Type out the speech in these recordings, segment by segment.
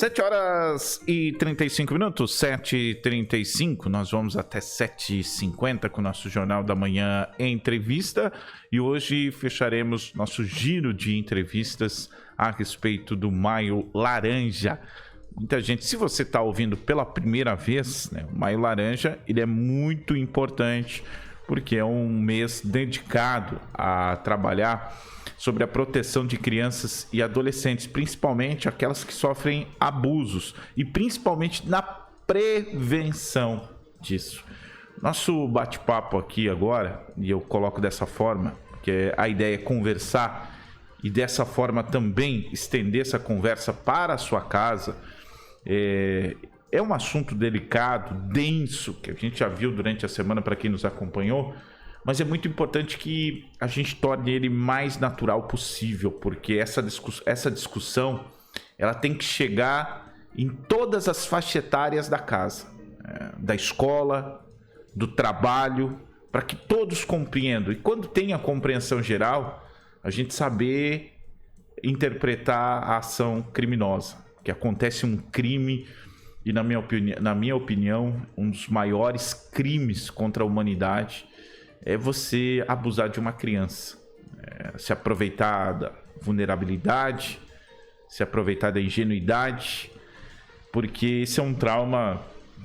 7h35, 7h35, nós vamos até 7h50 com o nosso Jornal da Manhã Entrevista e hoje fecharemos nosso giro de entrevistas a respeito do Maio Laranja. Muita gente, se você está ouvindo pela primeira vez, né, o Maio Laranja ele é muito importante porque é um mês dedicado a trabalhar sobre a proteção de crianças e adolescentes, principalmente aquelas que sofrem abusos e principalmente na prevenção disso. Nosso bate-papo aqui agora, e eu coloco dessa forma, que a ideia é conversar e dessa forma também estender essa conversa para a sua casa. É um assunto delicado, denso, que a gente já viu durante a semana para quem nos acompanhou, mas é muito importante que a gente torne ele mais natural possível, porque essa discussão ela tem que chegar em todas as faixas etárias da casa, da escola, do trabalho, para que todos compreendam. E quando tem a compreensão geral, a gente saber interpretar a ação criminosa, que acontece um crime e, na minha opinião, um dos maiores crimes contra a humanidade é você abusar de uma criança, se aproveitar da vulnerabilidade, se aproveitar da ingenuidade, porque esse é um trauma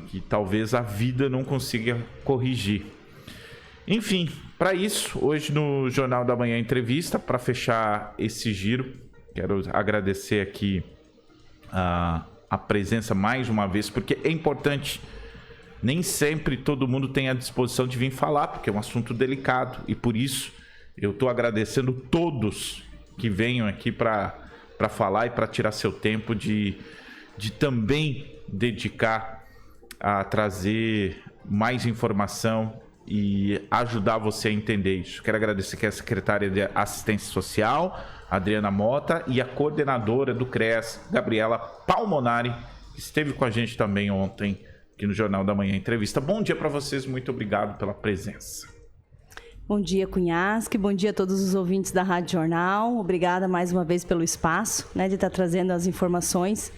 que talvez a vida não consiga corrigir. Enfim, para isso, hoje no Jornal da Manhã Entrevista, para fechar esse giro, quero agradecer aqui a presença mais uma vez, porque é importante. Nem sempre todo mundo tem a disposição de vir falar, porque é um assunto delicado. E por isso eu estou agradecendo todos que venham aqui para falar e para tirar seu tempo de também dedicar a trazer mais informação e ajudar você a entender isso. Quero agradecer aqui a secretária de Assistência Social, Adriana Mota, e a coordenadora do CREAS, Gabriela Palmonari, que esteve com a gente também ontem aqui no Jornal da Manhã Entrevista. Bom dia para vocês, muito obrigado pela presença. Bom dia, Cunhasque, bom dia a todos os ouvintes da Rádio Jornal. Obrigada mais uma vez pelo espaço, né, de estar trazendo as informações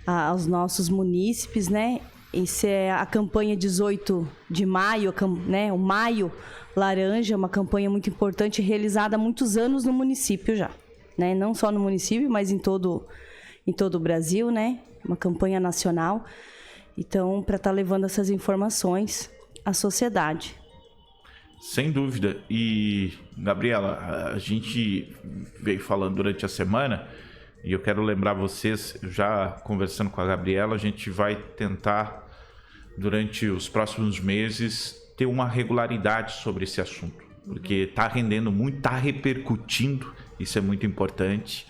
aos nossos munícipes, né? Isso é a campanha 18 de maio, né, o Maio Laranja, uma campanha muito importante, realizada há muitos anos no município já, né? Não só no município, mas em todo o Brasil, né? Uma campanha nacional. Então, para estar levando essas informações à sociedade. Sem dúvida. E, Gabriela, a gente veio falando durante a semana, e eu quero lembrar vocês, já conversando com a Gabriela, a gente vai tentar, durante os próximos meses, ter uma regularidade sobre esse assunto. Porque está rendendo muito, está repercutindo, isso é muito importante,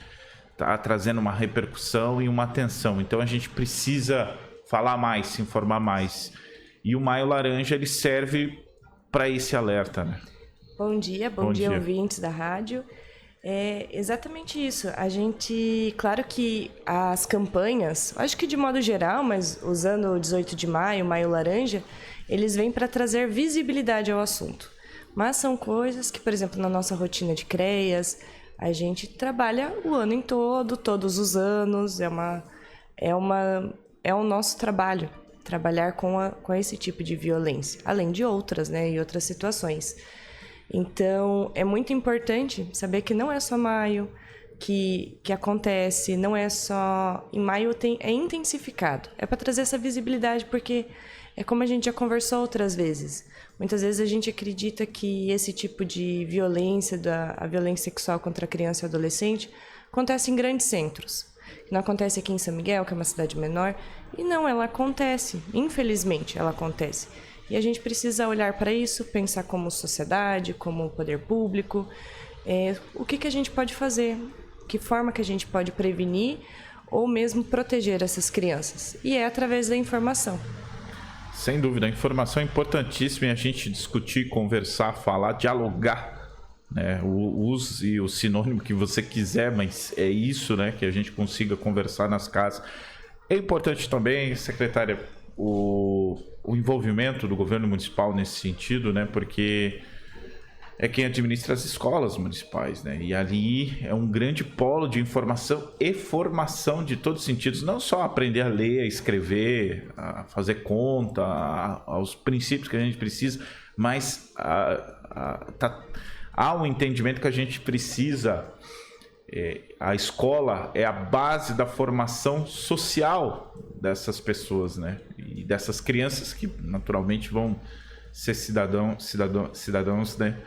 está trazendo uma repercussão e uma atenção. Então, a gente precisa falar mais, se informar mais. E o Maio Laranja, ele serve para esse alerta, né? Bom dia, ouvintes da rádio. É exatamente isso. A gente, claro que as campanhas, acho que de modo geral, mas usando o 18 de maio, Maio Laranja, eles vêm para trazer visibilidade ao assunto. Mas são coisas que, por exemplo, na nossa rotina de CREAS, a gente trabalha o ano em todo, todos os anos, é o nosso trabalho, trabalhar com esse tipo de violência, além de outras, né, e outras situações. Então, é muito importante saber que não é só maio que acontece, não é só... Em maio é intensificado, é para trazer essa visibilidade, porque é como a gente já conversou outras vezes. Muitas vezes a gente acredita que esse tipo de violência, a violência sexual contra a criança e adolescente, acontece em grandes centros. Não acontece aqui em São Miguel, que é uma cidade menor. E não, ela acontece. Infelizmente, ela acontece. E a gente precisa olhar para isso, pensar como sociedade, como poder público. O que a gente pode fazer? Que forma que a gente pode prevenir ou mesmo proteger essas crianças? E é através da informação. Sem dúvida, a informação é importantíssima, e a gente discutir, conversar, falar, dialogar, né? Use o sinônimo que você quiser, mas é isso, né? Que a gente consiga conversar nas casas. É importante também, secretária, o envolvimento do governo municipal nesse sentido, né? Porque é quem administra as escolas municipais, né? E ali é um grande polo de informação e formação de todos os sentidos, não só aprender a ler, a escrever, a fazer conta, aos princípios que a gente precisa, mas há um entendimento que a gente precisa. A escola é a base da formação social dessas pessoas, né? E dessas crianças que naturalmente vão ser cidadãos, né?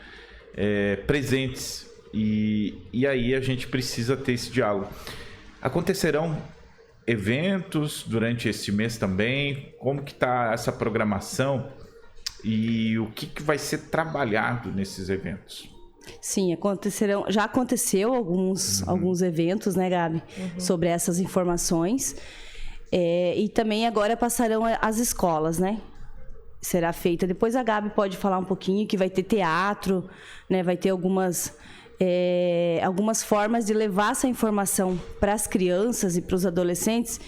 Presentes. E aí a gente precisa ter esse diálogo. Acontecerão eventos durante esse mês também? Como que está essa programação? E o que vai ser trabalhado nesses eventos? Sim, já aconteceu alguns eventos, né, Gabi, sobre essas informações. E também agora passarão as escolas, né? Será feita. Depois a Gabi pode falar um pouquinho que vai ter teatro, né? Vai ter algumas formas de levar essa informação para as crianças e para os adolescentes,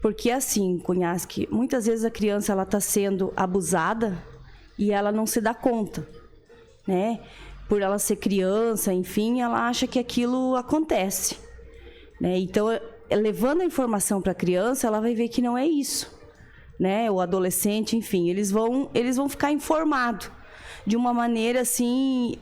porque assim, Cunhasque, muitas vezes a criança ela está sendo abusada e ela não se dá conta, né? Por ela ser criança, enfim, ela acha que aquilo acontece, né? Então, levando a informação para a criança, ela vai ver que não é isso, né? O adolescente, enfim, eles vão ficar informados de uma maneira assim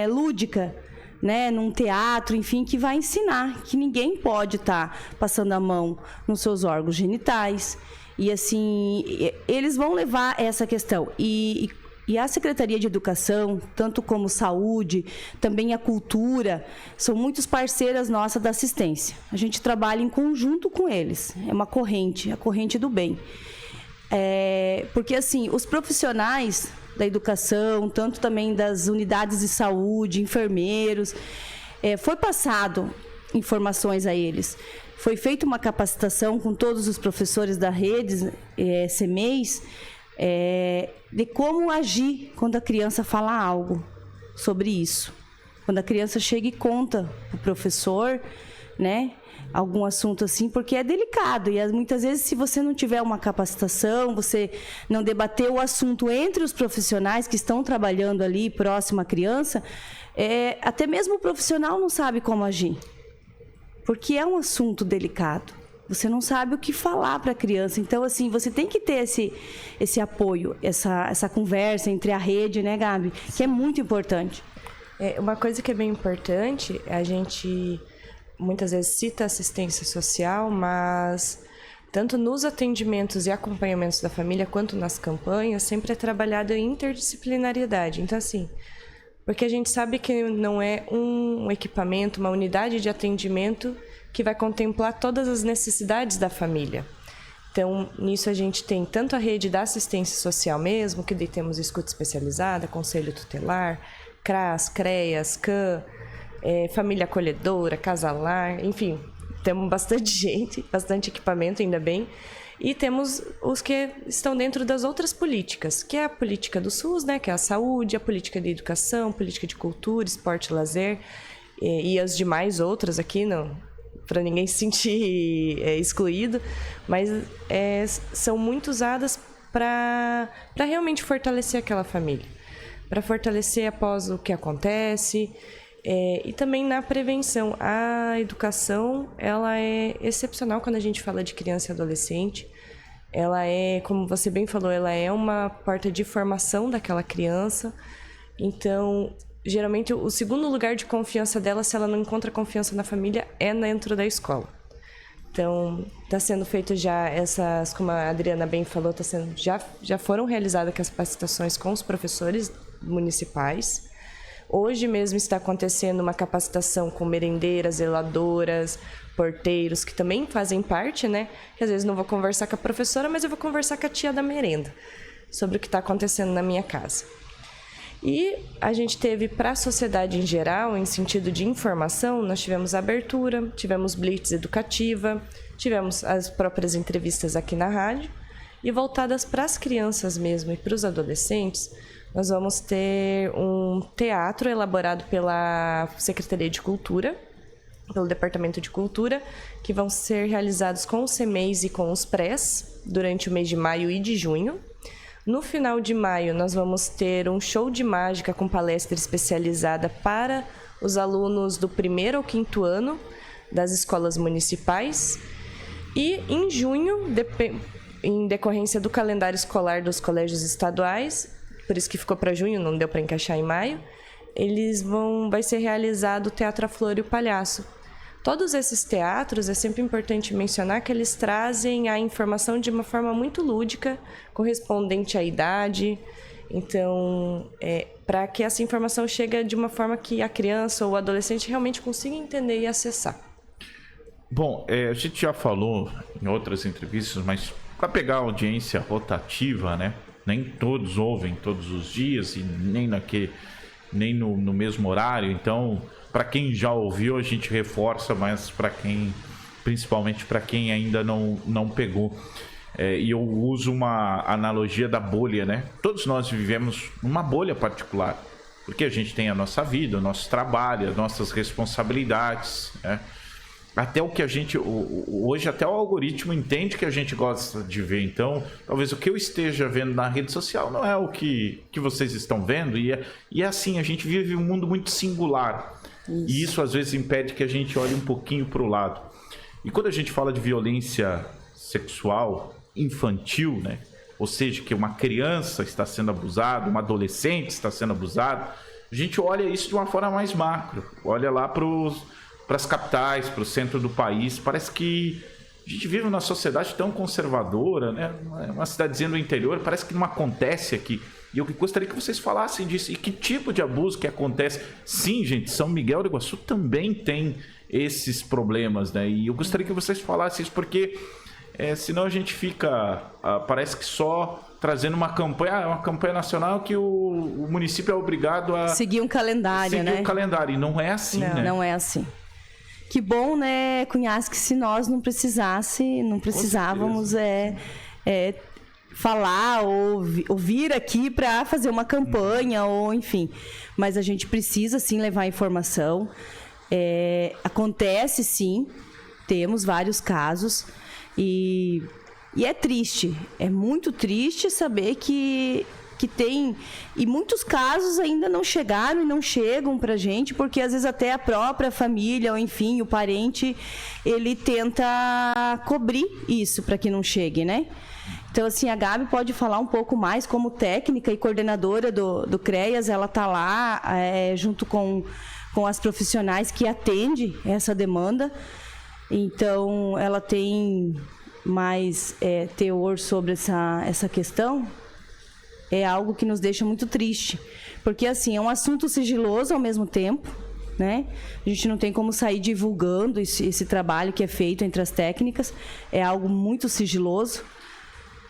lúdica, né? Num teatro, enfim, que vai ensinar que ninguém pode estar passando a mão nos seus órgãos genitais. E assim, eles vão levar essa questão. E a Secretaria de Educação, tanto como Saúde, também a Cultura, são muitos parceiras nossas da assistência. A gente trabalha em conjunto com eles. É uma corrente, a corrente do bem. Porque, assim, os profissionais da educação, tanto também das unidades de saúde, enfermeiros, foi passado informações a eles. Foi feita uma capacitação com todos os professores da rede, CMEs, de como agir quando a criança fala algo sobre isso. Quando a criança chega e conta para o professor, né, algum assunto assim, porque é delicado. E muitas vezes, se você não tiver uma capacitação, você não debater o assunto entre os profissionais que estão trabalhando ali próximo à criança, até mesmo o profissional não sabe como agir. Porque é um assunto delicado. Você não sabe o que falar para a criança. Então, assim, você tem que ter esse apoio, essa conversa entre a rede, né, Gabi? Que é muito importante. Uma coisa que é bem importante, a gente muitas vezes cita assistência social, mas tanto nos atendimentos e acompanhamentos da família, quanto nas campanhas, sempre é trabalhado em interdisciplinariedade. Então, assim, porque a gente sabe que não é um equipamento, uma unidade de atendimento que vai contemplar todas as necessidades da família. Então, nisso a gente tem tanto a rede da assistência social mesmo, que daí temos escuta especializada, conselho tutelar, CRAS, CREAS, CAN, família acolhedora, casalar, enfim, temos bastante gente, bastante equipamento, ainda bem. E temos os que estão dentro das outras políticas, que é a política do SUS, né, que é a saúde, a política de educação, política de cultura, esporte e lazer, e as demais outras aqui, não, para ninguém se sentir excluído, mas são muito usadas para realmente fortalecer aquela família, para fortalecer após o que acontece, e também na prevenção. A educação, ela é excepcional quando a gente fala de criança e adolescente. Ela como você bem falou, ela é uma porta de formação daquela criança. Então, geralmente, o segundo lugar de confiança dela, se ela não encontra confiança na família, é dentro da escola. Então, está sendo feito já essas, como a Adriana bem falou, já foram realizadas capacitações com os professores municipais. Hoje mesmo está acontecendo uma capacitação com merendeiras, zeladoras, porteiros, que também fazem parte, né? Que às vezes não vou conversar com a professora, mas eu vou conversar com a tia da merenda sobre o que está acontecendo na minha casa. E a gente teve, para a sociedade em geral, em sentido de informação, nós tivemos abertura, tivemos blitz educativa, tivemos as próprias entrevistas aqui na rádio, e voltadas para as crianças mesmo e para os adolescentes, nós vamos ter um teatro elaborado pela Secretaria de Cultura, pelo Departamento de Cultura, que vão ser realizados com os CMEs e com os PRES durante o mês de maio e de junho. No final de maio, nós vamos ter um show de mágica com palestra especializada para os alunos do 1º ao 5º ano das escolas municipais. E em junho, em decorrência do calendário escolar dos colégios estaduais, por isso que ficou para junho, não deu para encaixar em maio, vai ser realizado o Teatro A Flor e o Palhaço. Todos esses teatros, é sempre importante mencionar que eles trazem a informação de uma forma muito lúdica, correspondente à idade. Então, para que essa informação chegue de uma forma que a criança ou o adolescente realmente consiga entender e acessar. Bom, a gente já falou em outras entrevistas, mas para pegar a audiência rotativa, né? Nem todos ouvem todos os dias e nem no mesmo horário. Então, para quem já ouviu, a gente reforça, mas principalmente para quem ainda não pegou. E eu uso uma analogia da bolha, né? Todos nós vivemos numa bolha particular, porque a gente tem a nossa vida, o nosso trabalho, as nossas responsabilidades, né? Até o que a gente... Hoje até o algoritmo entende que a gente gosta de ver. Então, talvez o que eu esteja vendo na rede social não é o que vocês estão vendo. E é assim, a gente vive um mundo muito singular. Isso. E isso às vezes impede que a gente olhe um pouquinho para o lado. E quando a gente fala de violência sexual infantil, né? Ou seja, que uma criança está sendo abusada, uma adolescente está sendo abusada, a gente olha isso de uma forma mais macro. Olha lá para as capitais, para o centro do país. Parece que a gente vive numa sociedade tão conservadora, né? Uma cidadezinha do interior, parece que não acontece aqui. E eu gostaria que vocês falassem disso. E que tipo de abuso que acontece? Sim, gente, São Miguel do Iguaçu também tem esses problemas, né? E eu gostaria que vocês falassem isso, porque senão a gente fica, parece que só trazendo uma campanha nacional que o município é obrigado a seguir um calendário, né? Seguir um calendário, e não é assim, não, né? Não é assim. Que bom, né, Cunhasque, que se nós não precisávamos falar ou vir aqui para fazer uma campanha, ou enfim. Mas a gente precisa, sim, levar informação. Acontece, sim, temos vários casos. E é triste, é muito triste saber que tem... E muitos casos ainda não chegaram e não chegam pra gente, porque às vezes até a própria família, ou enfim, o parente, ele tenta cobrir isso para que não chegue, né? Então, assim, a Gabi pode falar um pouco mais como técnica e coordenadora do CREAS, ela está lá junto com as profissionais que atendem essa demanda. Então, ela tem mais teor sobre essa questão. É algo que nos deixa muito triste. Porque, assim, é um assunto sigiloso ao mesmo tempo, né? A gente não tem como sair divulgando esse trabalho que é feito entre as técnicas. É algo muito sigiloso,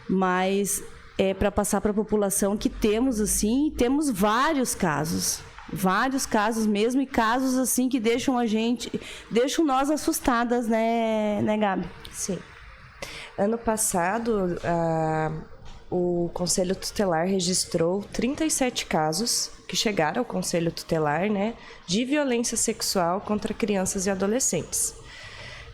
mas é para passar para a população que temos, assim, temos vários casos mesmo, e casos assim que deixam nós assustadas, né, Gabi? Sim. Ano passado, o Conselho Tutelar registrou 37 casos que chegaram ao Conselho Tutelar, né, de violência sexual contra crianças e adolescentes.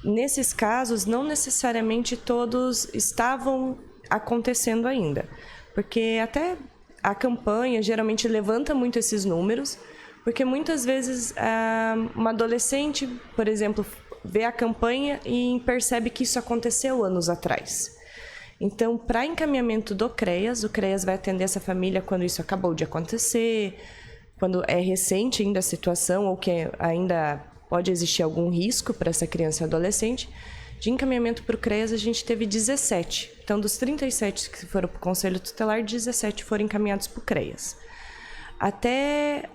Nesses casos, não necessariamente todos estavam acontecendo ainda, porque até a campanha geralmente levanta muito esses números, porque muitas vezes uma adolescente, por exemplo, vê a campanha e percebe que isso aconteceu anos atrás. Então, para encaminhamento do CREAS, o CREAS vai atender essa família quando isso acabou de acontecer, quando é recente ainda a situação, ou que ainda pode existir algum risco para essa criança e adolescente. De encaminhamento para o CREAS, a gente teve 17. Então, dos 37 que foram para o Conselho Tutelar, 17 foram encaminhados para o CREAS. Até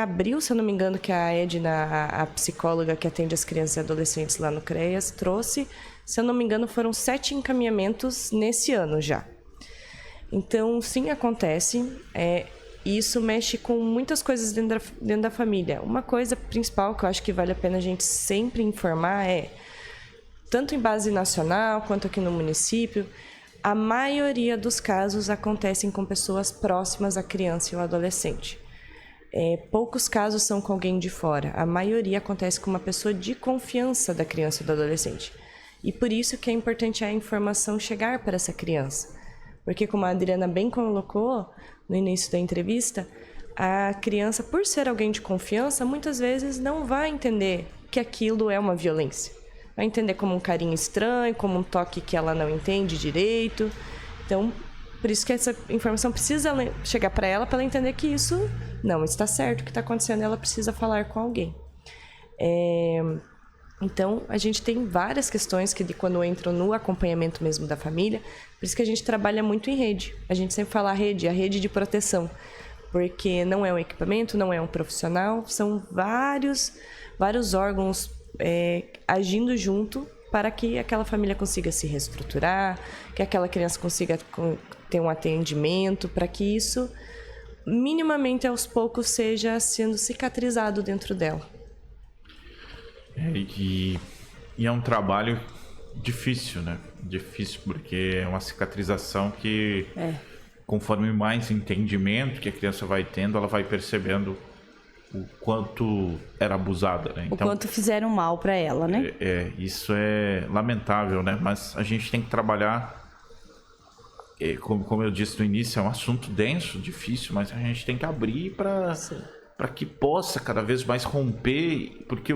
abril, se eu não me engano, que a Edna, a psicóloga que atende as crianças e adolescentes lá no CREAS, trouxe, se eu não me engano, foram 7 encaminhamentos nesse ano já. Então, sim, acontece. Isso mexe com muitas coisas dentro da família. Uma coisa principal que eu acho que vale a pena a gente sempre informar tanto em base nacional quanto aqui no município, a maioria dos casos acontecem com pessoas próximas à criança e ao adolescente. Poucos casos são com alguém de fora. A maioria acontece com uma pessoa de confiança da criança e do adolescente. E por isso que é importante a informação chegar para essa criança. Porque, como a Adriana bem colocou no início da entrevista, a criança, por ser alguém de confiança, muitas vezes não vai entender que aquilo é uma violência. Vai entender como um carinho estranho, como um toque que ela não entende direito. Então, por isso que essa informação precisa chegar para ela entender que isso não está certo, o que está acontecendo, ela precisa falar com alguém. Então, a gente tem várias questões que quando entram no acompanhamento mesmo da família, por isso que a gente trabalha muito em rede. A gente sempre fala a rede de proteção, porque não é um equipamento, não é um profissional, são vários órgãos agindo junto para que aquela família consiga se reestruturar, que aquela criança consiga ter um atendimento, para que isso, minimamente aos poucos, seja sendo cicatrizado dentro dela. E é um trabalho difícil, né? Difícil porque é uma cicatrização que, conforme mais entendimento que a criança vai tendo, ela vai percebendo o quanto era abusada, né? Então, o quanto fizeram mal para ela, né? Isso é lamentável, né? Mas a gente tem que trabalhar, como eu disse no início, é um assunto denso, difícil, mas a gente tem que abrir para que possa cada vez mais romper, porque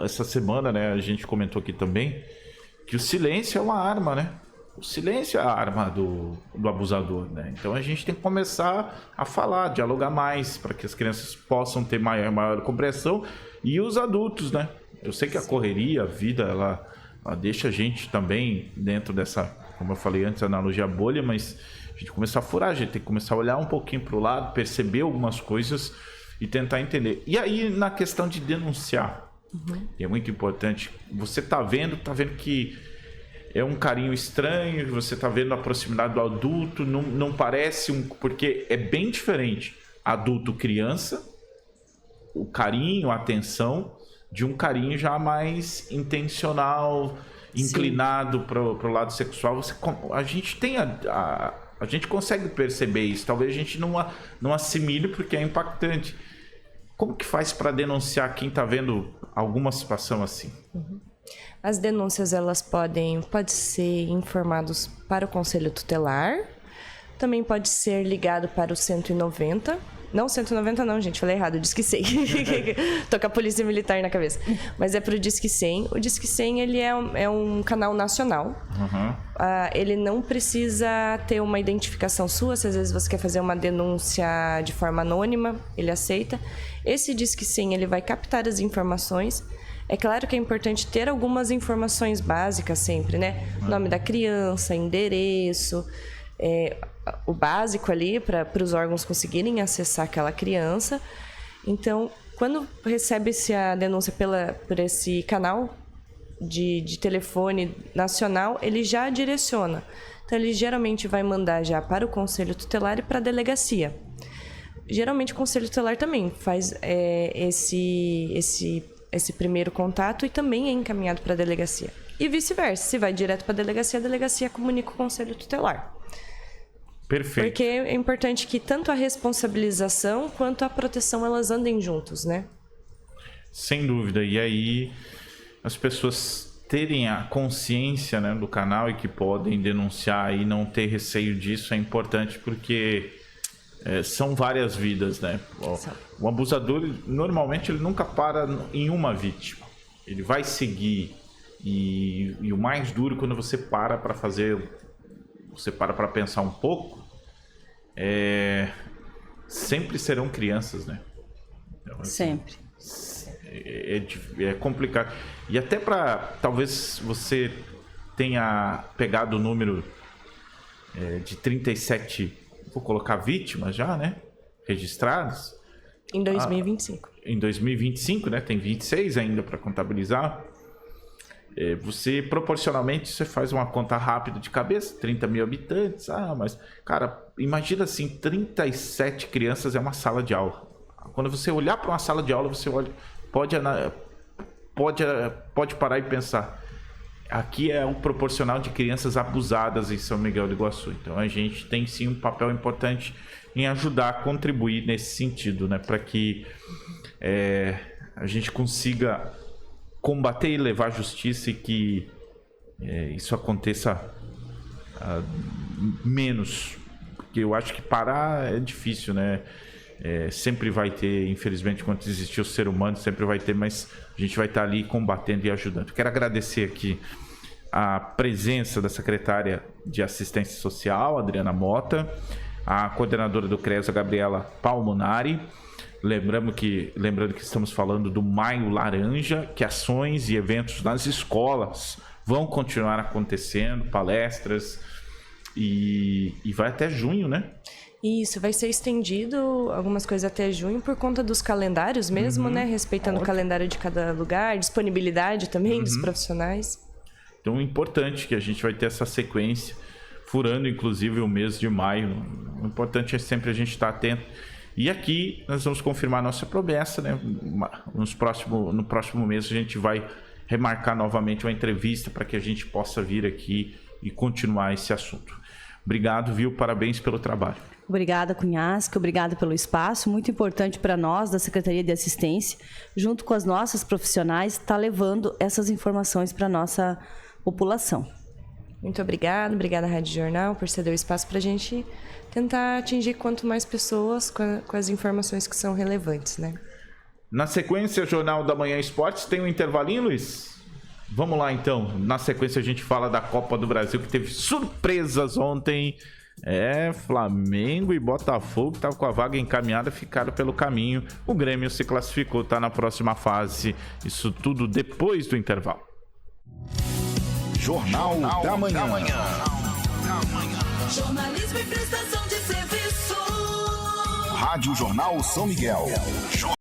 essa semana, né, a gente comentou aqui também que o silêncio é uma arma, né? O silêncio é a arma do abusador, né? Então a gente tem que começar a falar, dialogar mais, para que as crianças possam ter maior compreensão, e os adultos, né? Eu sei que a correria, a vida, ela deixa a gente também dentro dessa, como eu falei antes, analogia bolha, mas a gente começar a furar, a gente tem que começar a olhar um pouquinho para o lado, perceber algumas coisas e tentar entender. E aí, na questão de denunciar, é muito importante. Você tá vendo que é um carinho estranho, você tá vendo a proximidade do adulto, não parece porque é bem diferente adulto-criança, o carinho, a atenção, de um carinho já mais intencional, inclinado para o lado sexual. A gente tem a gente consegue perceber isso, talvez a gente não assimile porque é impactante. Como que faz para denunciar quem está vendo alguma situação assim? As denúncias, elas podem ser informados para o Conselho Tutelar, também pode ser ligado para o 190. Não, 190 não, gente, falei errado, o Disque 100. Tô com a Polícia Militar na cabeça. Mas é para o Disque 100. O Disque 100, ele é um canal nacional. Ele não precisa ter uma identificação sua. Se às vezes você quer fazer uma denúncia de forma anônima, ele aceita. Esse Disque 100, ele vai captar as informações. É claro que é importante ter algumas informações básicas sempre, né? Nome da criança, endereço, o básico ali para os órgãos conseguirem acessar aquela criança. Então, quando recebe-se a denúncia por esse canal de telefone nacional, ele já direciona. Então, ele geralmente vai mandar já para o Conselho Tutelar e para a delegacia. Geralmente, o Conselho Tutelar também faz esse primeiro contato e também é encaminhado para a delegacia. E vice-versa, se vai direto para a delegacia comunica o Conselho Tutelar. Perfeito. Porque é importante que tanto a responsabilização quanto a proteção, elas andem juntos, né? Sem dúvida. E aí as pessoas terem a consciência, né, do canal e que podem denunciar e não ter receio disso é importante, porque são várias vidas, né? O abusador, normalmente, ele nunca para em uma vítima. Ele vai seguir. E o mais duro, quando você para para fazer... Você para pensar um pouco, sempre serão crianças, né? Então, assim, sempre. É complicado. E até para... Talvez você tenha pegado o número de 37... Vou colocar vítimas já, né? Registradas. Em 2025. Em 2025, né? Tem 26 ainda para contabilizar. Você, proporcionalmente, você faz uma conta rápida de cabeça, 30 mil habitantes. Mas, cara, imagina assim, 37 crianças é uma sala de aula. Quando você olhar para uma sala de aula, você pode parar e pensar. Aqui é o proporcional de crianças abusadas em São Miguel do Iguaçu. Então, a gente tem, sim, um papel importante em ajudar a contribuir nesse sentido, né? Para que a gente consiga combater e levar à justiça e que isso aconteça menos. Porque eu acho que parar é difícil, né? Sempre vai ter, infelizmente, enquanto existir o ser humano, sempre vai ter, mas a gente vai estar ali combatendo e ajudando. Quero agradecer aqui a presença da secretária de Assistência Social, Adriana Mota, a coordenadora do CREAS, a Gabriela Palmonari. Lembrando que estamos falando do Maio Laranja, que ações e eventos nas escolas vão continuar acontecendo, palestras, e vai até junho, né? Isso, vai ser estendido algumas coisas até junho por conta dos calendários mesmo, né? Respeitando o calendário de cada lugar, disponibilidade também dos profissionais. Então é importante que a gente vai ter essa sequência, furando inclusive o mês de maio. O importante é sempre a gente estar atento. E aqui nós vamos confirmar a nossa promessa, né? No próximo mês a gente vai remarcar novamente uma entrevista para que a gente possa vir aqui e continuar esse assunto. Obrigado, viu? Parabéns pelo trabalho. Obrigada, Cunhasque. Obrigada pelo espaço. Muito importante para nós, da Secretaria de Assistência, junto com as nossas profissionais, estar levando essas informações para a nossa população. Muito obrigada. Obrigada, Rádio Jornal, por ceder o espaço para a gente tentar atingir quanto mais pessoas com as informações que são relevantes, né? Na sequência, Jornal da Manhã Esportes, tem um intervalinho, Luiz? Vamos lá, então. Na sequência, a gente fala da Copa do Brasil, que teve surpresas ontem. Flamengo e Botafogo, que estavam com a vaga encaminhada, ficaram pelo caminho. O Grêmio se classificou, está na próxima fase. Isso tudo depois do intervalo. Jornal da Manhã. Jornalismo e prestação de serviço. Rádio Jornal São Miguel.